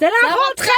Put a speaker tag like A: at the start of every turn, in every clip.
A: C'est la rentrée!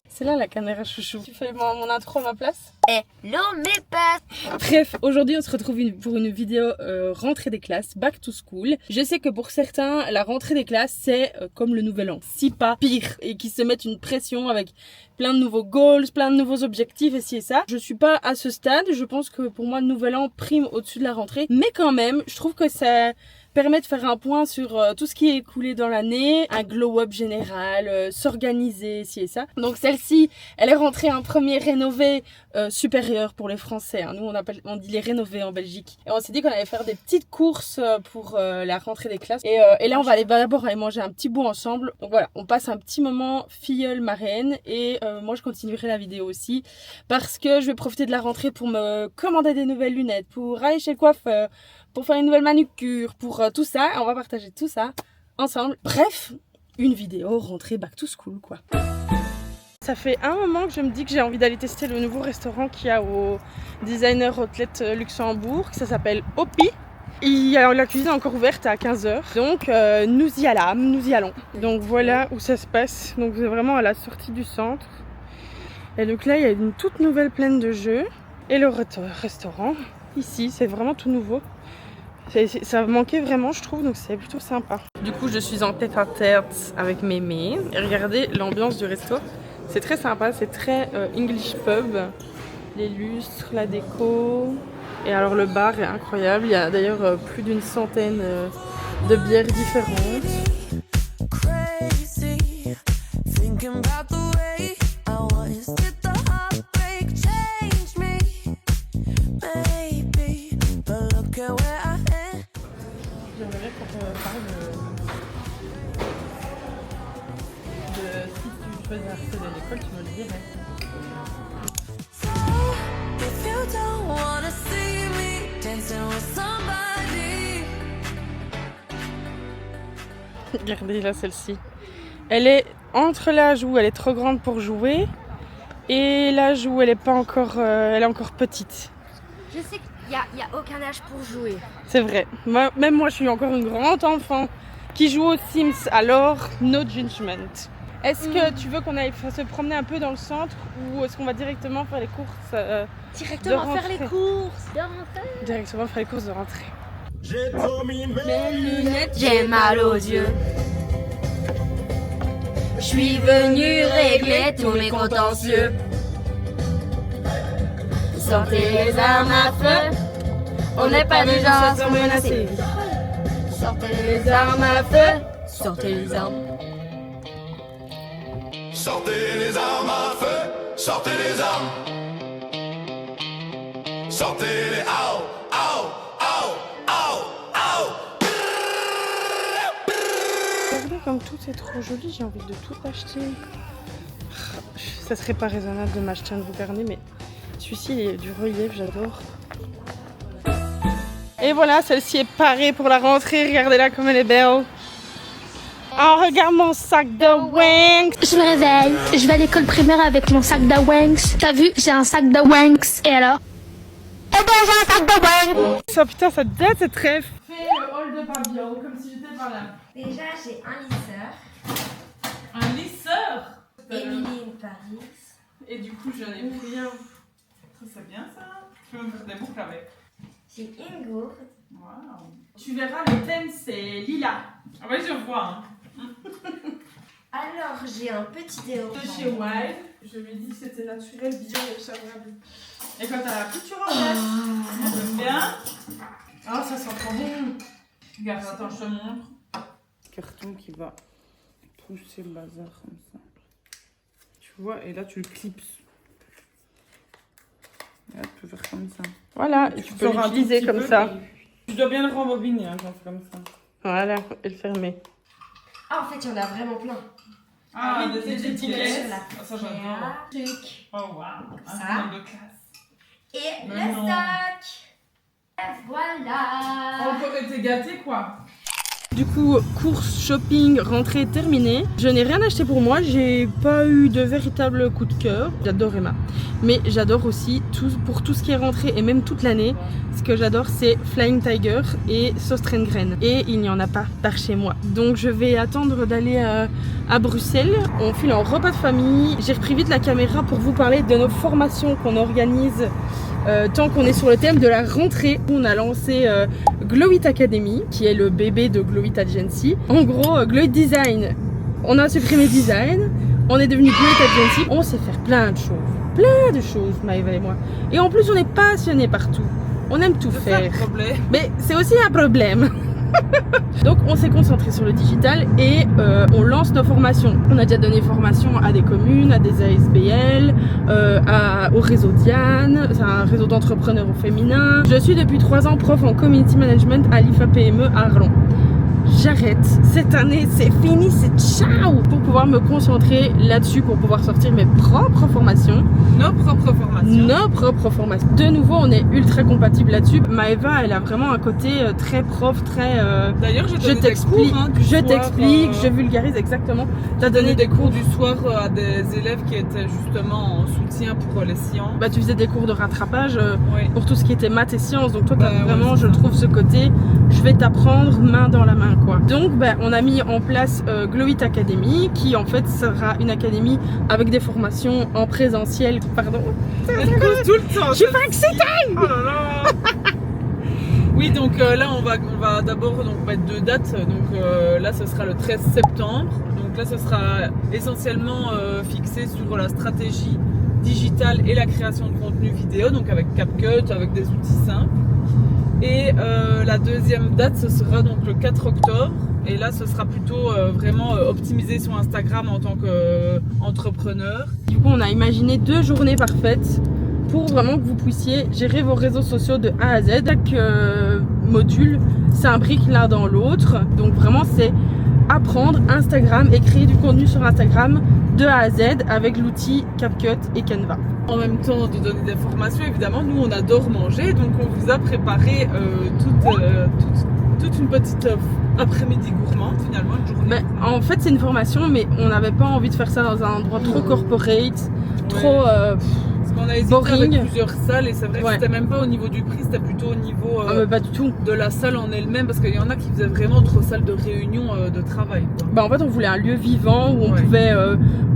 A: C'est là la caméra chouchou. Tu fais mon intro à ma place?
B: Hello mes potes.
A: Bref, aujourd'hui on se retrouve pour une vidéo rentrée des classes, back to school. Je sais que pour certains, la rentrée des classes c'est comme le nouvel an, si pas pire, et qui se mettent une pression avec plein de nouveaux goals, plein de nouveaux objectifs et ci et ça. Je suis pas à ce stade, je pense que pour moi le nouvel an prime au-dessus de la rentrée, mais quand même, je trouve que ça permet de faire un point sur tout ce qui est écoulé dans l'année, un glow-up général, s'organiser, ci et ça. Donc celle-ci, elle est rentrée en premier rénové supérieur pour les Français. Hein. Nous, on dit les rénovés en Belgique. Et on s'est dit qu'on allait faire des petites courses pour la rentrée des classes. Et là, on va d'abord aller manger un petit bout ensemble. Donc voilà, on passe un petit moment filleule-marraine. Et moi, je continuerai la vidéo aussi parce que je vais profiter de la rentrée pour me commander des nouvelles lunettes, pour aller chez le coiffeur, pour faire une nouvelle manucure, pour tout ça. On va partager tout ça ensemble. Bref, une vidéo rentrée back to school, quoi. Ça fait un moment que je me dis que j'ai envie d'aller tester le nouveau restaurant qu'il y a au Designer Outlet Luxembourg. Ça s'appelle Opi. La cuisine est encore ouverte à 15h. Donc nous y allons. Donc voilà où ça se passe. Donc c'est vraiment à la sortie du centre. Et donc là il y a une toute nouvelle plaine de jeux. Et le restaurant, ici, c'est vraiment tout nouveau. Ça manquait vraiment, je trouve, donc c'est plutôt sympa. Du coup, je suis en tête à tête avec Mémé. Et regardez l'ambiance du resto. C'est très sympa, c'est très English pub. Les lustres, la déco. Et alors le bar est incroyable. Il y a d'ailleurs plus d'une centaine de bières différentes. J'aimerais qu'on parle de si tu choisis un rester de l'école, tu me le dirais. Regardez là celle-ci. Elle est entre l'âge où elle est trop grande pour jouer et l'âge où elle est pas encore, elle est encore petite.
B: Je sais qu'il y a aucun âge pour jouer.
A: C'est vrai. Même moi, je suis encore une grande enfant qui joue aux Sims. Alors, no judgment. Est-ce que tu veux qu'on aille se promener un peu dans le centre ou est-ce qu'on va directement faire les courses
B: Directement faire les courses de rentrée.
A: Directement faire les courses de rentrée.
C: J'ai trop mis
B: Mes lunettes, j'ai mal aux yeux. Je suis venue régler tous mes contentieux. Sortez les armes à feu. On n'est pas des gens à se menacer. Sortez les armes à feu. Sortez les armes.
C: Sortez les armes à feu, sortez les armes. Sortez les ow, ow, ow, ow, ow.
A: Regardez comme tout est trop joli, j'ai envie de tout acheter. Ça serait pas raisonnable de m'acheter un nouveau carnet, mais celui-ci il est du relief, j'adore. Et voilà, celle-ci est parée pour la rentrée, regardez-la comme elle est belle. Oh, regarde mon sac de Wanks.
D: Je me réveille, je vais à l'école primaire avec mon sac de Wanks. T'as vu, j'ai un sac de Wanks. Et alors? Eh ben, j'ai un sac de Wanks.
A: Ça, putain, ça date cette rêve. Fais le hall de Fabio, comme si j'étais pas là.
B: Déjà, j'ai un lisseur.
A: Un lisseur.
B: Émilie Paris.
A: Et du coup, j'en ai pris un.
E: Ça c'est bien ça. Tu peux me faire des boucles avec.
B: J'ai une gourde.
E: Waouh.
A: Tu verras, le thème c'est lilas.
E: Ah ouais, je vois. Hein.
B: Alors, j'ai un petit déodorant.
A: De chez Wild. Je lui ai dit que c'était naturel, bio et chavrable. Et quand t'as la couture en place,
E: J'aime bien.
A: ah, ça sent trop bon.
E: Regarde, attends, je te montre.
F: Carton qui va pousser le bazar comme ça. Tu vois, et là tu le clips. Et là, tu peux faire comme ça.
A: Voilà,
F: Et
A: tu peux
F: sors un
A: l'utiliser
F: tout petit
A: comme
F: peu,
A: ça.
F: et tu dois bien le rembobiner, hein, genre comme ça.
A: Voilà, et le fermer.
B: Ah, en fait, il y en a vraiment plein.
E: Ah,
B: oui,
E: des
B: des
E: étiquettes.
B: sur la
E: Ah, ça j'adore.
B: truc.
E: Oh waouh.
B: Ça.
E: Un journal de classe.
B: Et
E: Mais
B: le
E: non.
B: sac. Et voilà.
E: Encore été gâté quoi.
A: Du coup, course, shopping, rentrée terminée. Je n'ai rien acheté pour moi, j'ai pas eu de véritable coup de cœur. J'adore Emma, mais j'adore aussi pour tout ce qui est rentrée et même toute l'année. Ce que j'adore, c'est Flying Tiger et Söstrengren. Et il n'y en a pas par chez moi. Donc je vais attendre d'aller à Bruxelles. On file en repas de famille. J'ai repris vite la caméra pour vous parler de nos formations qu'on organise tant qu'on est sur le thème de la rentrée. On a lancé Glow It Academy, qui est le bébé de Glow It Agency. En gros, Glow It Design, on a supprimé Design. On est devenu Glow It Agency. On sait faire plein de choses, Maëva et moi. Et en plus, on est passionnés par tout. On aime tout faire.
F: C'est ça le problème.
A: Mais c'est aussi un problème. Donc on s'est concentré sur le digital et on lance nos formations. On a déjà donné formation à des communes, à des ASBL, au réseau Diane, c'est un réseau d'entrepreneurs au féminin. Je suis depuis 3 ans prof en community management à l'IFA PME à Arlon. J'arrête, cette année c'est fini, c'est ciao, pour pouvoir me concentrer là-dessus, pour pouvoir sortir mes propres formations.
F: Nos propres formations.
A: De nouveau, on est ultra compatibles là-dessus. Maëva, elle a vraiment un côté très prof, très...
F: D'ailleurs,
A: je t'explique, je vulgarise exactement.
F: T'as donné des cours du soir à des élèves qui étaient justement en soutien pour les sciences.
A: Bah, tu faisais des cours de rattrapage
F: Oui.
A: pour tout ce qui était maths et sciences. Donc toi, t'as vraiment,
F: ouais,
A: je trouve, ce côté, je vais t'apprendre main dans la main, quoi. Donc, on a mis en place Glow It Academy, qui en fait sera une académie avec des formations en présentiel. Pardon.
F: Elle cause tout le temps.
A: Je suis pas excitée.
F: Oh là là. Oui, donc là on va d'abord mettre 2 dates. Donc là ce sera le 13 septembre. Donc là ce sera essentiellement fixé sur la stratégie digitale et la création de contenu vidéo, donc avec CapCut, avec des outils simples. Et la deuxième date ce sera donc le 4 octobre. Et là ce sera plutôt vraiment optimisé sur Instagram en tant qu'entrepreneur.
A: Du coup, on a imaginé 2 journées parfaites pour vraiment que vous puissiez gérer vos réseaux sociaux de A à Z. Chaque module s'imbrique l'un dans l'autre. Donc vraiment, c'est apprendre Instagram et créer du contenu sur Instagram de A à Z avec l'outil CapCut et Canva.
F: En même temps de donner des formations, évidemment, nous on adore manger, donc on vous a préparé toute une petite après-midi gourmande, finalement, une journée.
A: Mais en fait, c'est une formation, mais on n'avait pas envie de faire ça dans un endroit trop corporate, trop
F: Parce qu'on a hésité
A: boring.
F: avec plusieurs salles et c'est vrai que
A: Ouais.
F: c'était même pas au niveau du prix, c'était plutôt au niveau
A: pas du tout.
F: de la salle en elle-même, parce qu'il y en a qui faisaient vraiment trop salle de réunion de travail, quoi.
A: En fait, on voulait un lieu vivant où on
F: Ouais.
A: pouvait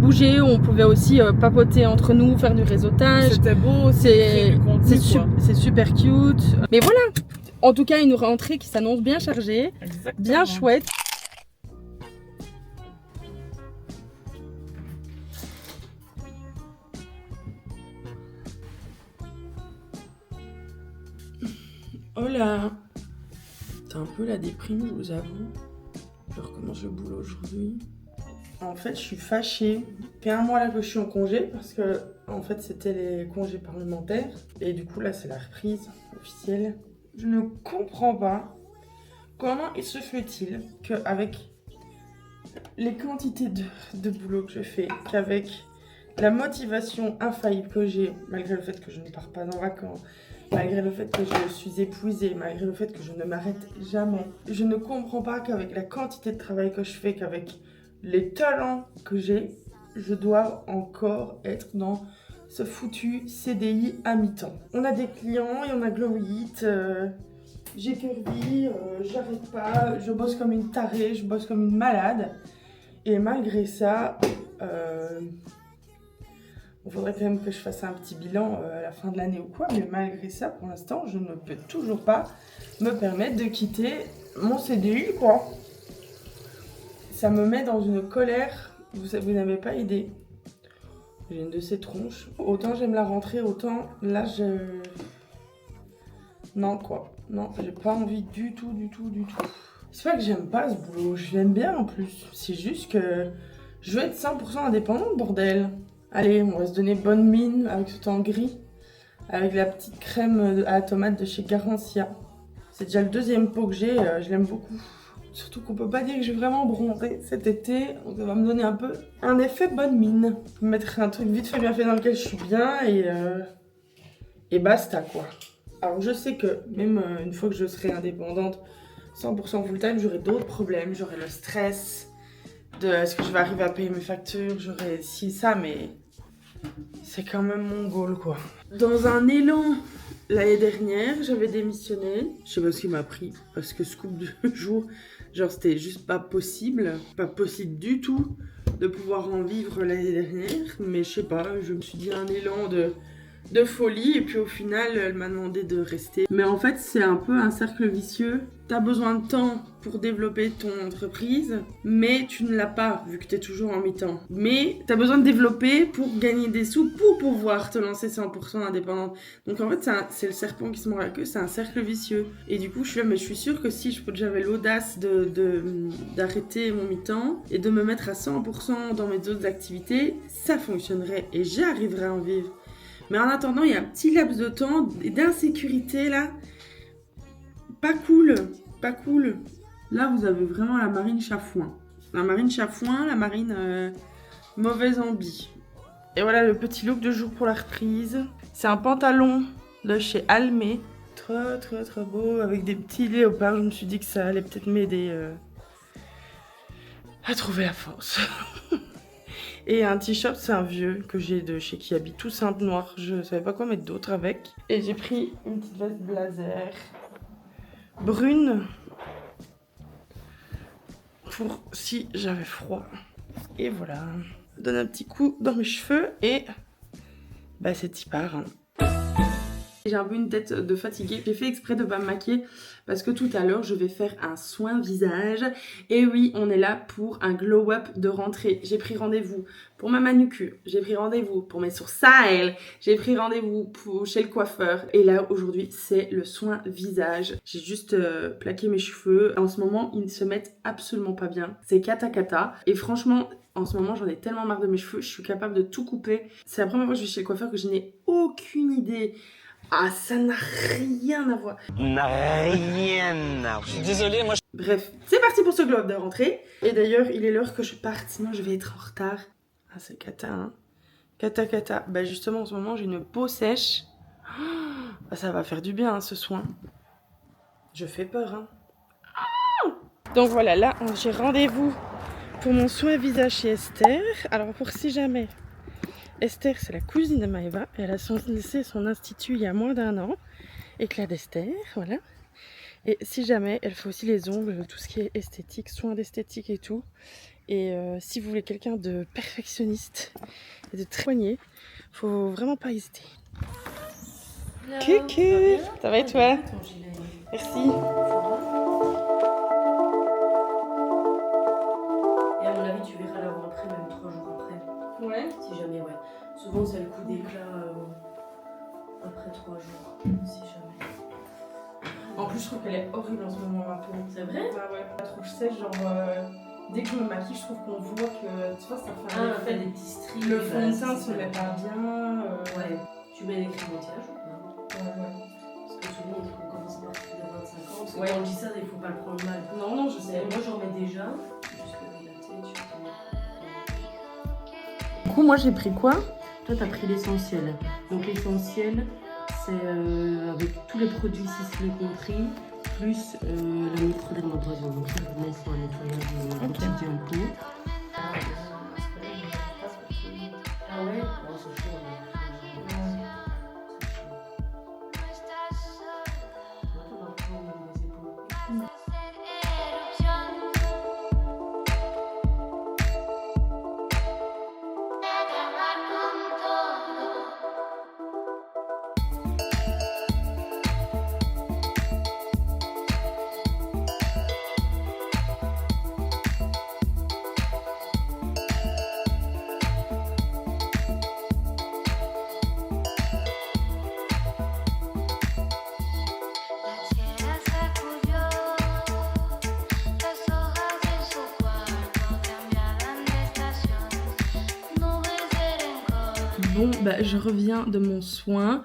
A: bouger, où on pouvait aussi papoter entre nous, faire du réseautage.
F: C'était beau aussi, créer du contenu, quoi.
A: C'est super cute. Mais voilà, en tout cas, une rentrée qui s'annonce bien chargée,
F: Exactement.
A: bien chouette. Oh là, c'est un peu la déprime, je vous avoue. Je recommence le boulot aujourd'hui. En fait, je suis fâchée. Depuis 1 mois là que je suis en congé parce que en fait c'était les congés parlementaires et du coup là c'est la reprise officielle. Je ne comprends pas comment il se fait-il qu'avec les quantités de boulot que je fais, qu'avec la motivation infaillible que j'ai, malgré le fait que je ne pars pas en vacances, malgré le fait que je suis épuisée, malgré le fait que je ne m'arrête jamais, je ne comprends pas qu'avec la quantité de travail que je fais, qu'avec les talents que j'ai, je dois encore être dans ce foutu CDI à mi-temps. On a des clients et on a Glow It, j'ai Kirby, j'arrête pas, je bosse comme une tarée, je bosse comme une malade. Et malgré ça, il faudrait quand même que je fasse un petit bilan à la fin de l'année ou quoi, mais malgré ça, pour l'instant, je ne peux toujours pas me permettre de quitter mon CDI, quoi. Ça me met dans une colère, vous n'avez pas idée. J'ai une de ces tronches. Autant j'aime la rentrée, autant là, non, quoi. Non, j'ai pas envie du tout. C'est pas que j'aime pas ce boulot, je l'aime bien en plus. C'est juste que je veux être 100% indépendante, bordel. Allez, on va se donner bonne mine avec ce temps gris. Avec la petite crème à la tomate de chez Garancia. C'est déjà le 2e pot que j'ai, je l'aime beaucoup. Surtout qu'on peut pas dire que j'ai vraiment bronzé cet été. Donc ça va me donner un peu un effet bonne mine. Mettre un truc vite fait bien fait dans lequel je suis bien et basta, quoi. Alors je sais que même une fois que je serai indépendante, 100% full time, j'aurai d'autres problèmes. J'aurai le stress de est-ce que je vais arriver à payer mes factures, j'aurai ci, ça, mais c'est quand même mon goal, quoi. Dans un élan, l'année dernière, j'avais démissionné. Je sais pas ce qui m'a pris, parce que ce couple de jours, genre c'était juste pas possible du tout de pouvoir en vivre l'année dernière. Mais je sais pas, je me suis dit un élan de folie, et puis au final, elle m'a demandé de rester. Mais en fait, c'est un peu un cercle vicieux. T'as besoin de temps pour développer ton entreprise, mais tu ne l'as pas, vu que t'es toujours en mi-temps. Mais t'as besoin de développer pour gagner des sous, pour pouvoir te lancer 100% indépendante. Donc en fait, c'est le serpent qui se mord la queue, c'est un cercle vicieux. Et du coup, je suis là, mais je suis sûre que si j'avais l'audace d'arrêter mon mi-temps et de me mettre à 100% dans mes autres activités, ça fonctionnerait et j'arriverais à en vivre. Mais en attendant, il y a un petit laps de temps d'insécurité là. Pas cool, pas cool. Là, vous avez vraiment la marine chafouin. La marine chafouin, la marine mauvaise ambi. Et voilà le petit look de jour pour la reprise. C'est un pantalon de chez Almé. Très, très, très beau. Avec des petits léopards. Je me suis dit que ça allait peut-être m'aider à trouver la force. Et un t-shirt, c'est un vieux que j'ai de chez Kiabi, tout simple noir. Je savais pas quoi mettre d'autre avec. Et j'ai pris une petite veste blazer brune pour si j'avais froid. Et voilà. Je donne un petit coup dans mes cheveux et bah c'est y part. Hein. J'ai un peu une tête de fatiguée. J'ai fait exprès de pas me maquiller parce que tout à l'heure, je vais faire un soin visage. Et oui, on est là pour un glow-up de rentrée. J'ai pris rendez-vous pour ma manucure. J'ai pris rendez-vous pour mes sourcils. J'ai pris rendez-vous chez le coiffeur. Et là, aujourd'hui, c'est le soin visage. J'ai juste plaqué mes cheveux. En ce moment, ils ne se mettent absolument pas bien. C'est cata cata. Et franchement, en ce moment, j'en ai tellement marre de mes cheveux. Je suis capable de tout couper. C'est la première fois que je vais chez le coiffeur que je n'ai aucune idée. Ah, ça n'a rien à voir.
C: N'a rien à voir.
G: Désolé, moi.
A: Bref, c'est parti pour ce globe de rentrée. Et d'ailleurs, il est l'heure que je parte, sinon je vais être en retard. Ah, c'est cata, hein. Cata, cata. Bah justement, en ce moment, j'ai une peau sèche. Oh, ça va faire du bien, hein, ce soin. Je fais peur, hein. Donc voilà, là, j'ai rendez-vous pour mon soin visage chez Esther. Alors, pour si jamais... Esther, c'est la cousine de Maëva. Elle a laissé son institut il y a moins d'1 an. Éclat d'Esther, voilà. Et si jamais, elle fait aussi les ongles, tout ce qui est esthétique, soins d'esthétique et tout. Et si vous voulez quelqu'un de perfectionniste et de très poigné, faut vraiment pas hésiter. Coucou, ça va et toi? Merci.
H: Et à mon avis, tu verras la rentrée même 3 jours après.
A: Ouais.
H: Si jamais, ouais. Souvent, c'est le coup d'éclat après 3 jours. Si jamais.
A: En plus, je trouve qu'elle est horrible en ce moment, ma peau.
H: C'est vrai?
A: Ouais, ouais. Pas trop sèche, genre dès que je me maquille, je trouve qu'on voit que tu vois, ça fait un
H: fait des petits stries.
A: Le fond de teint se met pas bien.
H: Ouais. Tu mets des crèmes anti-âge ou pas?
A: Ouais.
H: Parce que souvent, on dit qu'on commence à partir de 25 ans. Parce que
A: Ouais.
H: quand on dit ça, il faut pas le prendre mal.
A: Non, je sais.
H: Moi, j'en mets déjà. Jusque la tête,
A: Du coup, moi, j'ai pris quoi?
H: Toi, t'as pris l'essentiel. Donc, l'essentiel, c'est avec tous les produits Sisley compris, plus la microdermabrasion. Donc, ça, je mets sur un nettoyage quotidien de peau. Ah ouais? Oh, c'est chaud.
A: Bon, bah, je reviens de mon soin.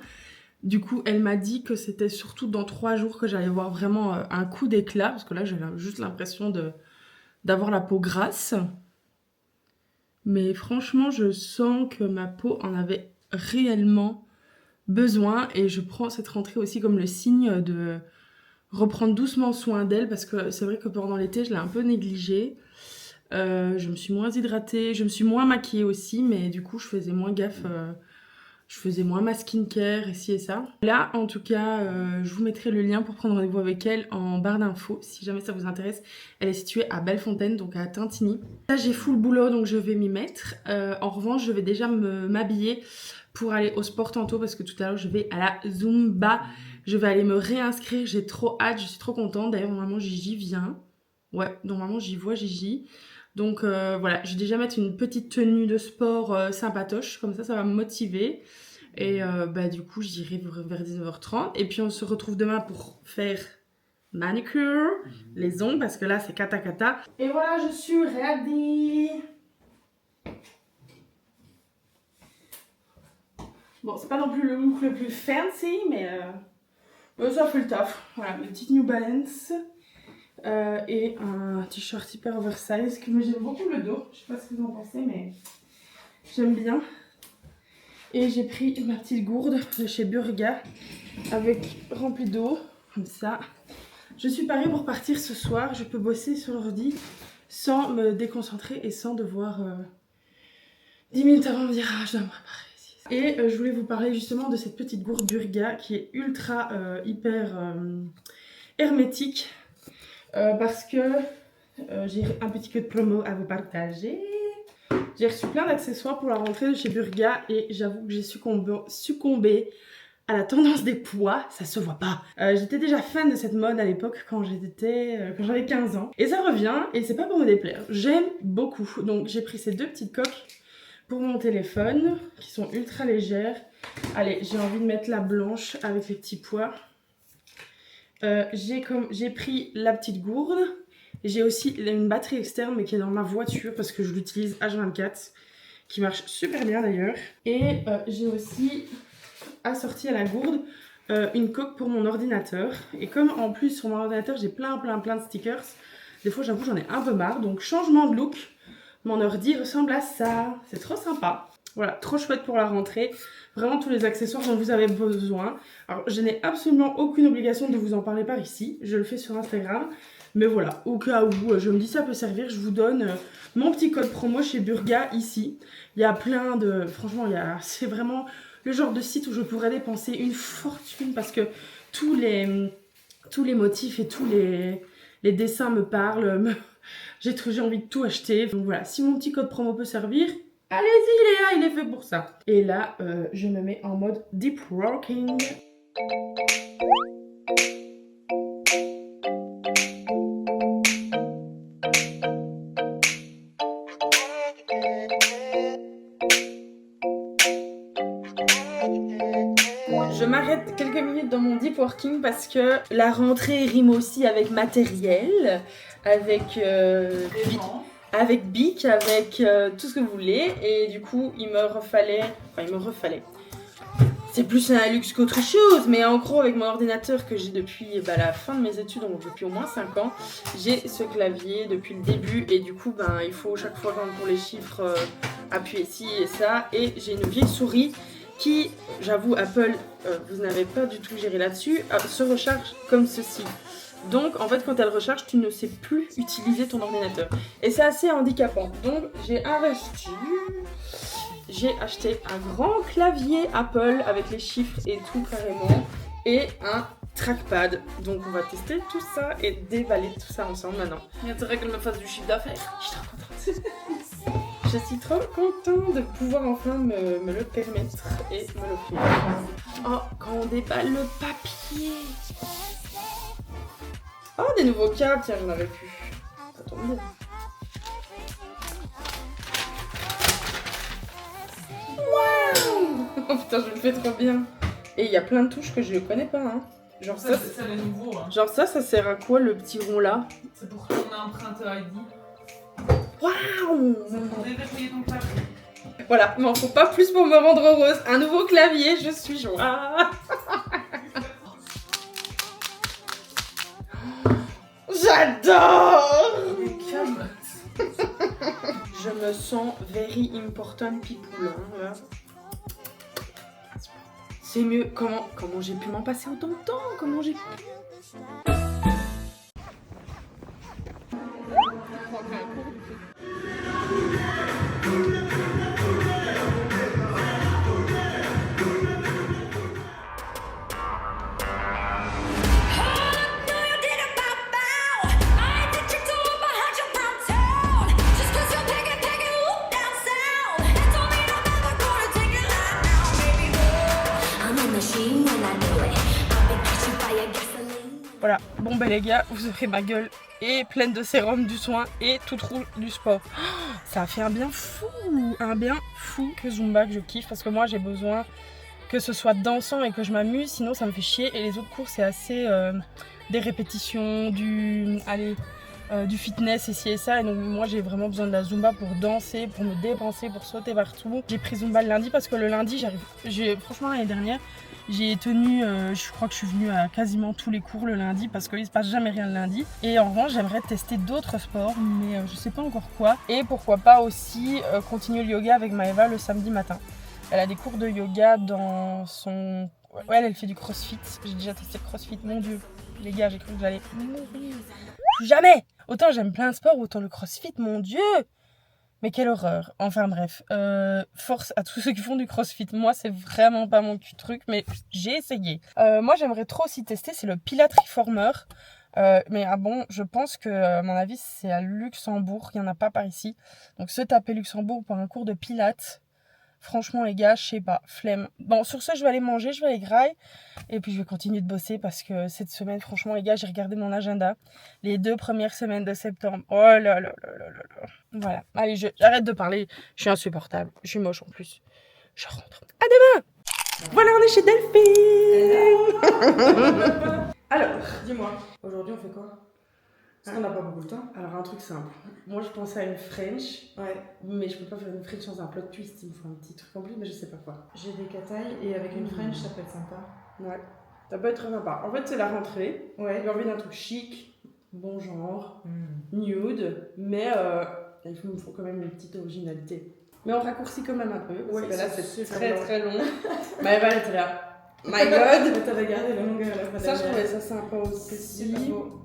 A: Du coup, elle m'a dit que c'était surtout dans 3 jours que j'allais voir vraiment un coup d'éclat. Parce que là, j'avais juste l'impression d'avoir la peau grasse. Mais franchement, je sens que ma peau en avait réellement besoin. Et je prends cette rentrée aussi comme le signe reprendre doucement soin d'elle parce que c'est vrai que pendant l'été, je l'ai un peu négligée. Je me suis moins hydratée, je me suis moins maquillée aussi, mais du coup, je faisais moins gaffe. Je faisais moins ma skincare, ici et ça. Là, en tout cas, je vous mettrai le lien pour prendre rendez-vous avec elle en barre d'infos, si jamais ça vous intéresse. Elle est située à Bellefontaine, donc à Tintigny. Là, j'ai full boulot, donc je vais m'y mettre. En revanche, je vais déjà m'habiller pour aller au sport tantôt, parce que tout à l'heure, je vais à la Zumba. Je vais aller me réinscrire, j'ai trop hâte, je suis trop contente. D'ailleurs, normalement, j'y viens. Ouais, normalement, j'y vois Gigi. Donc voilà, je vais déjà mettre une petite tenue de sport sympatoche, comme ça va me motiver. Et bah du coup, j'irai vers 19h30. Et puis on se retrouve demain pour faire manicure, les ongles, parce que là c'est kata kata. Et voilà, je suis ready. Bon, c'est pas non plus le look le plus fancy, mais ça fait le taf. Voilà, mes petites New Balance. Et un t-shirt hyper oversize que j'aime beaucoup le dos, je sais pas ce que vous en pensez mais j'aime bien. Et j'ai pris ma petite gourde de chez Burga avec remplie d'eau, comme ça. Je suis parée pour partir ce soir, je peux bosser sur l'ordi sans me déconcentrer et sans devoir 10 minutes avant me dire ah je dois me préparer. Et je voulais vous parler justement de cette petite gourde Burga qui est ultra hyper hermétique. Parce que j'ai un petit code promo à vous partager. J'ai reçu plein d'accessoires pour la rentrée de chez Burga et j'avoue que j'ai succombé à la tendance des poids, ça se voit pas. J'étais déjà fan de cette mode à l'époque quand j'avais 15 ans. Et ça revient et c'est pas pour me déplaire, j'aime beaucoup. Donc j'ai pris ces deux petites coques pour mon téléphone qui sont ultra légères. Allez, j'ai envie de mettre la blanche avec les petits pois. J'ai pris la petite gourde. J'ai aussi une batterie externe mais qui est dans ma voiture parce que je l'utilise H24 qui marche super bien d'ailleurs. Et j'ai aussi assorti à la gourde une coque pour mon ordinateur. Et comme en plus sur mon ordinateur j'ai plein de stickers, des fois j'avoue j'en ai un peu marre. Donc changement de look, mon ordi ressemble à ça. C'est trop sympa. Voilà, trop chouette pour la rentrée. Vraiment tous les accessoires dont vous avez besoin. Alors, je n'ai absolument aucune obligation de vous en parler par ici. Je le fais sur Instagram. Mais voilà, au cas où je me dis ça peut servir, je vous donne mon petit code promo chez Burga ici. Il y a plein de... Franchement, c'est vraiment le genre de site où je pourrais dépenser une fortune parce que tous les motifs et tous les dessins me parlent. J'ai envie de tout acheter. Donc voilà, si mon petit code promo peut servir... Allez-y Léa, il est fait pour ça. Et là, je me mets en mode deep working. Je m'arrête quelques minutes dans mon deep working parce que la rentrée rime aussi avec matériel, avec Bic, avec tout ce que vous voulez. Et du coup, il me refallait. C'est plus un luxe qu'autre chose, mais en gros, avec mon ordinateur que j'ai depuis la fin de mes études, donc depuis au moins 5 ans, j'ai ce clavier depuis le début. Et du coup, il faut chaque fois pour les chiffres appuyer ci et ça. Et j'ai une vieille souris qui, j'avoue, Apple, vous n'avez pas du tout géré là-dessus, se recharge comme ceci. Donc en fait quand elle recharge tu ne sais plus utiliser ton ordinateur et c'est assez handicapant. Donc j'ai acheté un grand clavier Apple avec les chiffres et tout carrément et un trackpad. Donc on va tester tout ça et déballer tout ça ensemble maintenant. Il y a intérêt qu'elle me fasse du chiffre d'affaires. Je suis trop contente. Je suis trop contente de pouvoir enfin me le permettre et me l'offrir. Oh, quand on déballe le papier. Oh, des nouveaux câbles, tiens, j'en avais plus. Ça tombe bien. Waouh! Oh putain, je le fais trop bien. Et il y a plein de touches que je ne connais pas, hein. Genre ça,
E: c'est les nouveaux. Hein.
A: Genre ça sert à quoi le petit rond là?
E: C'est pour ton empreinte ID.
A: Waouh!
E: C'est pour déverrouiller ton clavier.
A: Voilà, mais faut pas plus pour me rendre heureuse. Un nouveau clavier, je suis joie. J'adore! Je me sens very important people. Hein, c'est mieux. Comment j'ai pu m'en passer autant de temps? Comment j'ai pu? Bon ben les gars, vous aurez ma gueule et pleine de sérum, du soin et toute rouge du sport. Oh, ça a fait un bien fou que Zumba, que je kiffe, parce que moi j'ai besoin que ce soit dansant et que je m'amuse, sinon ça me fait chier. Et les autres cours c'est assez des répétitions, du fitness ici et ça. Et donc moi j'ai vraiment besoin de la Zumba pour danser, pour me dépenser, pour sauter partout. J'ai pris Zumba le lundi parce que le lundi franchement l'année dernière j'ai tenu, je crois que je suis venue à quasiment tous les cours le lundi parce qu'il se passe jamais rien le lundi. Et en revanche j'aimerais tester d'autres sports mais je sais pas encore quoi. Et pourquoi pas aussi continuer le yoga avec Maëva le samedi matin. Elle a des cours de yoga dans son... Ouais, elle fait du crossfit. J'ai déjà testé le crossfit, mon dieu. Les gars, j'ai cru que j'allais mourir. Jamais. Autant j'aime plein de sports, autant le crossfit, mon dieu. Mais quelle horreur. Enfin bref, force à tous ceux qui font du crossfit. Moi, c'est vraiment pas mon truc, mais j'ai essayé. Moi, j'aimerais trop aussi tester, c'est le Pilates Reformer. Mais bon, je pense que, à mon avis, c'est à Luxembourg. Il n'y en a pas par ici. Donc, se taper Luxembourg pour un cours de Pilates... Franchement les gars, je sais pas, flemme. Bon, sur ce, je vais aller manger, je vais aller graille. Et puis je vais continuer de bosser parce que cette semaine, franchement les gars, j'ai regardé mon agenda. Les 2 premières semaines de septembre. Oh là là là là là là. Voilà, allez, j'arrête de parler. Je suis insupportable, je suis moche en plus. Je rentre. À demain. Voilà, on est chez Delphine. Alors, dis-moi, aujourd'hui on fait quoi? Parce qu'on n'a pas beaucoup de temps. Alors un truc simple. Moi je pensais à une French. Ouais. Mais je peux pas faire une French sans un plot twist. Il me faut un petit truc en plus, mais je sais pas quoi.
G: J'ai des catailles et avec une French ça peut être sympa.
A: Ouais. Ça peut être très sympa. En fait c'est la rentrée.
G: Ouais.
A: J'ai envie d'un truc chic, bon genre, nude, mais il me faut quand même une petite originalité. Mais on raccourcit quand même un peu. Parce que là c'est très très long. Maëva elle était là. My god.
G: T'as regardé la longueur là.
A: Ça je trouvais ça sympa aussi.
G: Super beau.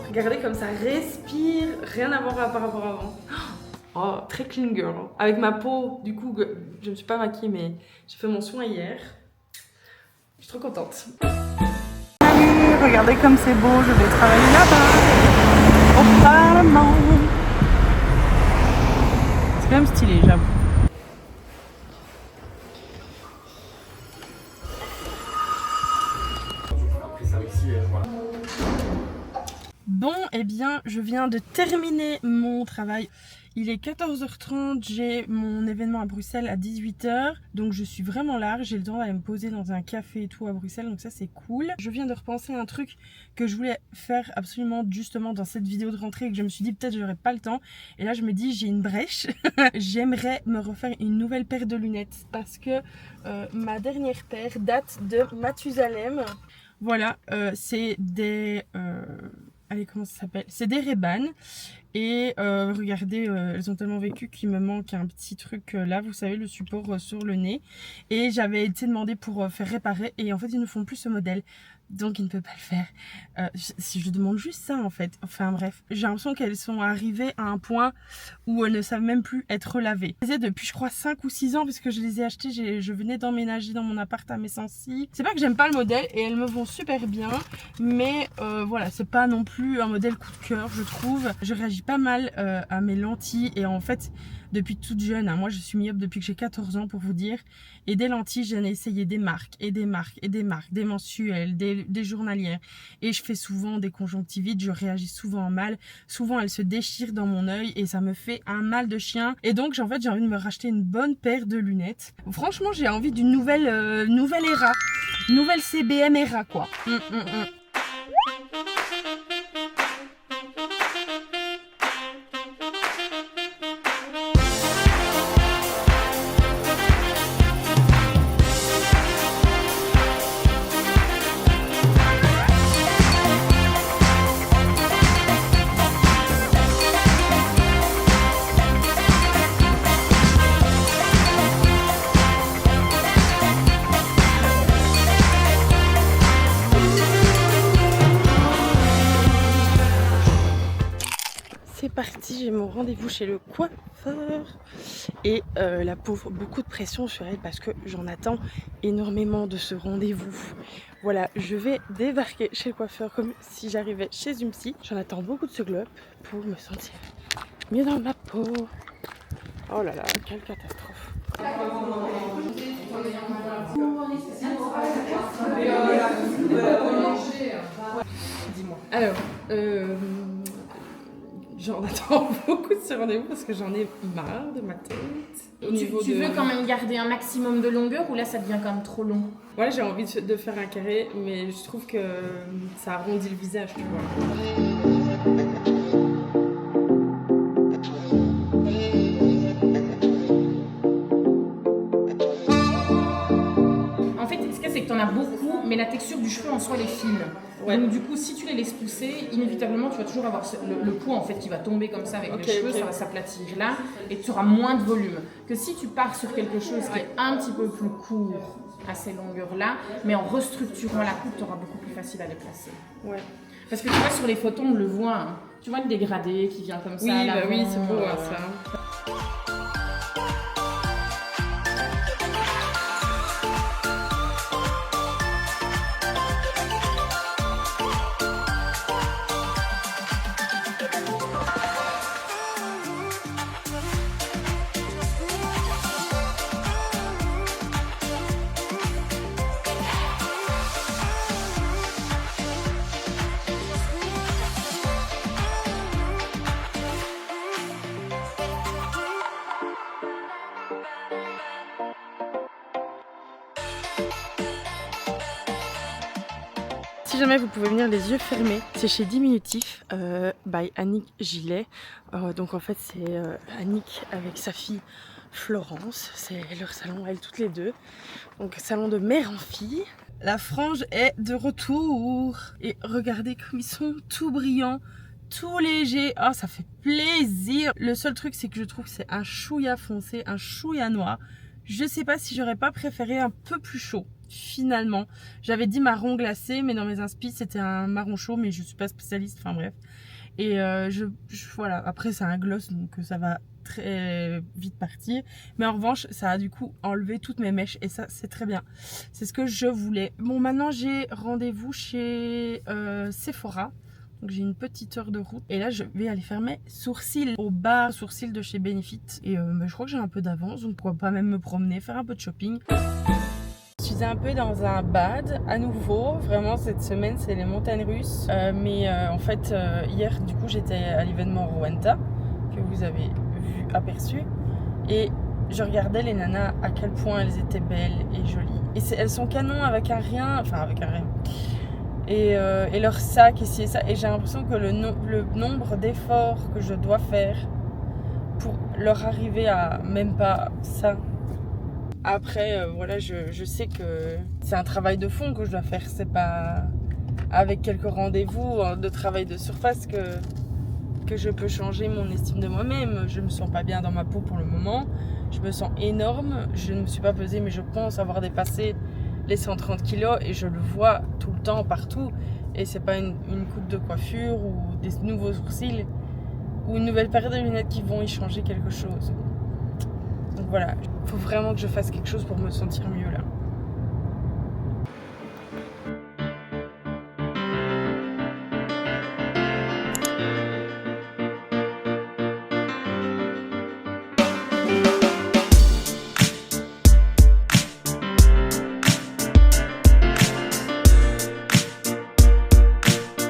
A: Regardez comme ça respire, rien à voir par rapport à avant. Oh, très clean girl. Avec ma peau, du coup, je me suis pas maquillée, mais j'ai fait mon soin hier. Je suis trop contente.
F: Salut, regardez comme c'est beau, je vais travailler là-bas. Au Parlement. C'est quand même stylé, j'avoue.
A: Bon, eh bien, je viens de terminer mon travail. Il est 14h30, j'ai mon événement à Bruxelles à 18h. Donc je suis vraiment large, j'ai le temps d'aller me poser dans un café et tout à Bruxelles. Donc ça c'est cool. Je viens de repenser à un truc que je voulais faire absolument justement dans cette vidéo de rentrée. Et que je me suis dit peut-être j'aurais pas le temps. Et là je me dis j'ai une brèche. J'aimerais me refaire une nouvelle paire de lunettes. Parce que ma dernière paire date de Mathusalem. Voilà, c'est des... allez, comment ça s'appelle? C'est des Ray-Ban. Et regardez, elles ont tellement vécu qu'il me manque un petit truc là, vous savez, le support sur le nez. Et j'avais été demandé pour faire réparer. Et en fait, ils ne font plus ce modèle. Donc, il ne peut pas le faire. Je demande juste ça, en fait. Enfin, bref. J'ai l'impression qu'elles sont arrivées à un point où elles ne savent même plus être lavées. Je les ai depuis, je crois, 5 ou 6 ans, parce que je les ai achetées. Je venais d'emménager dans mon appart à Messancy. C'est pas que j'aime pas le modèle, et elles me vont super bien. Mais voilà, c'est pas non plus un modèle coup de cœur, je trouve. Je réagis pas mal à mes lentilles. Et en fait, depuis toute jeune, hein, moi, je suis myope depuis que j'ai 14 ans, pour vous dire. Et des lentilles, j'en ai essayé des marques, et des marques, et des marques, des mensuelles, des journalières. Et je fais souvent des conjonctivites, je réagis souvent mal. Souvent, elles se déchirent dans mon œil et ça me fait un mal de chien. Et donc, en fait, j'ai envie de me racheter une bonne paire de lunettes. Franchement, j'ai envie d'une nouvelle era. Nouvelle CBM era, quoi. c'est parti, j'ai mon rendez-vous chez le coiffeur. Et la pauvre, beaucoup de pression sur elle parce que j'en attends énormément de ce rendez-vous. Voilà, je vais débarquer chez le coiffeur comme si j'arrivais chez une psy. J'en attends beaucoup de ce globe pour me sentir mieux dans ma peau. Oh là là, quelle catastrophe. Dis-moi. Alors, j'en attends beaucoup de ce rendez-vous parce que j'en ai marre de ma tête.
I: Tu veux quand même garder un maximum de longueur ou là ça devient quand même trop long?
A: Voilà, j'ai envie de faire un carré, mais je trouve que ça arrondit le visage, tu vois.
I: T'en as beaucoup, mais la texture du cheveu en soi elle est fine. Ouais. Donc du coup, si tu les laisses pousser, inévitablement tu vas toujours avoir le poids en fait qui va tomber comme ça avec les cheveux, ça va s'aplatir là, et tu auras moins de volume. Que si tu pars sur quelque chose qui est un petit peu plus court à ces longueurs-là, mais en restructurant la coupe, tu auras beaucoup plus facile à les placer. Ouais. Parce que tu vois sur les photos, on le voit. Hein. Tu vois le dégradé qui vient comme ça.
A: Oui,
I: à l'avant,
A: oui, c'est beau ça. Si jamais vous pouvez venir les yeux fermés, c'est chez Diminutif by Annick Gillet. Donc en fait c'est Annick avec sa fille Florence, c'est leur salon, elles toutes les deux. Donc salon de mère en fille. La frange est de retour et regardez comme ils sont tout brillants, tout légers. Oh, ça fait plaisir. Le seul truc c'est que je trouve que c'est un chouïa foncé, un chouïa noir. Je sais pas si j'aurais pas préféré un peu plus chaud. Finalement, j'avais dit marron glacé, mais dans mes inspi c'était un marron chaud, mais je suis pas spécialiste, enfin bref. Et voilà, après c'est un gloss donc ça va très vite partir, mais en revanche ça a du coup enlevé toutes mes mèches et ça c'est très bien, c'est ce que je voulais. Bon, maintenant j'ai rendez-vous chez Sephora, donc j'ai une petite heure de route et là je vais aller faire mes sourcils au bar sourcils de chez Benefit et je crois que j'ai un peu d'avance, donc pourquoi pas même me promener, faire un peu de shopping. Je suis un peu dans un bad à nouveau, vraiment cette semaine c'est les montagnes russes, mais en fait hier du coup j'étais à l'événement Rwanda que vous avez vu, aperçu, et je regardais les nanas à quel point elles étaient belles et jolies, et elles sont canon avec un rien, enfin avec un rien, et leur sac ici et ça, et j'ai l'impression que le nombre d'efforts que je dois faire pour leur arriver à même pas ça. Après, voilà, je sais que c'est un travail de fond que je dois faire. C'est pas avec quelques rendez-vous de travail de surface que je peux changer mon estime de moi-même. Je me sens pas bien dans ma peau pour le moment. Je me sens énorme. Je ne me suis pas pesée, mais je pense avoir dépassé les 130 kilos et je le vois tout le temps, partout. Et c'est pas une coupe de coiffure ou des nouveaux sourcils ou une nouvelle paire de lunettes qui vont y changer quelque chose. Donc voilà, il faut vraiment que je fasse quelque chose pour me sentir mieux là.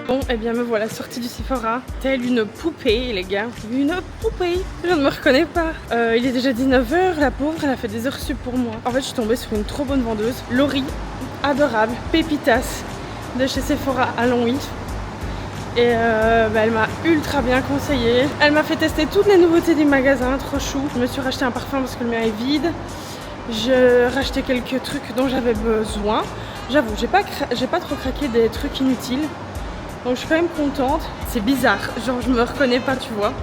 A: Bon, et bien me voilà sortie du Sephora, telle une poupée les gars, une poupée, je ne me reconnais pas. Il est déjà 19h, la pauvre, elle a fait des heures sup pour moi. En fait je suis tombée sur une trop bonne vendeuse, Laurie, adorable, pépitas, de chez Sephora à Longwy. Et elle m'a ultra bien conseillé, elle m'a fait tester toutes les nouveautés du magasin, trop chou. Je me suis racheté un parfum parce que le mien est vide, j'ai racheté quelques trucs dont j'avais besoin. J'avoue, j'ai pas trop craqué des trucs inutiles. Donc je suis quand même contente. C'est bizarre, genre je me reconnais pas, tu vois.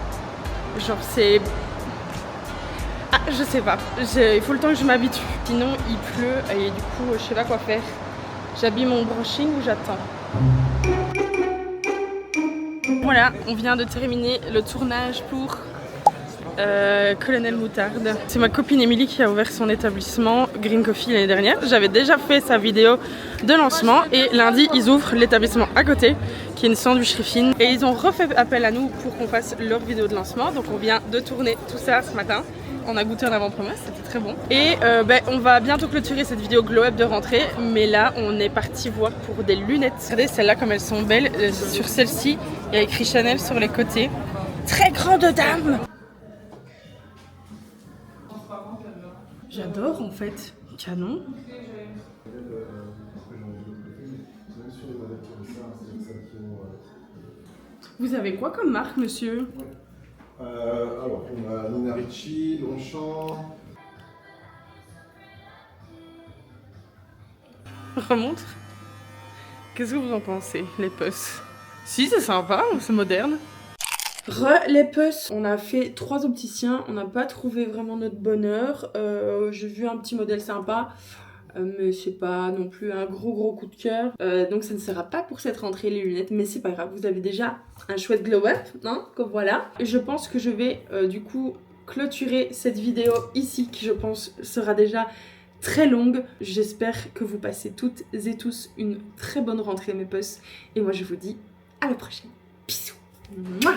A: Genre c'est... Ah, je sais pas, il faut le temps que je m'habitue. Sinon il pleut et du coup je sais pas quoi faire. J'habille mon brushing ou j'attends. Voilà, on vient de terminer le tournage pour Colonel Moutarde. C'est ma copine Émilie qui a ouvert son établissement Green Coffee l'année dernière. J'avais déjà fait sa vidéo de lancement et lundi ils ouvrent l'établissement à côté qui est une sandwicherie fine et ils ont refait appel à nous pour qu'on fasse leur vidéo de lancement. Donc on vient de tourner tout ça ce matin. On a goûté en avant-première, c'était très bon. Et on va bientôt clôturer cette vidéo glow up de rentrée. Mais là, on est parti voir pour des lunettes. Regardez celles-là comme elles sont belles. Sur celle-ci, il y a écrit Chanel sur les côtés. Très grande dame. J'adore en fait. Canon. Vous avez quoi comme marque, monsieur?
J: Alors, on a Nina Ricci, Longchamp.
A: Remontre. Qu'est-ce que vous en pensez, les puces? Si, c'est sympa, c'est moderne. Les puces, on a fait 3 opticiens, on n'a pas trouvé vraiment notre bonheur. J'ai vu un petit modèle sympa, mais c'est pas non plus un gros coup de cœur. Donc ça ne sera pas pour cette rentrée les lunettes, mais c'est pas grave, vous avez déjà un chouette glow-up, hein, comme voilà. Et je pense que je vais du coup clôturer cette vidéo ici, qui je pense sera déjà très longue. J'espère que vous passez toutes et tous une très bonne rentrée mes puces. Et moi je vous dis à la prochaine. Bisous. Mouah.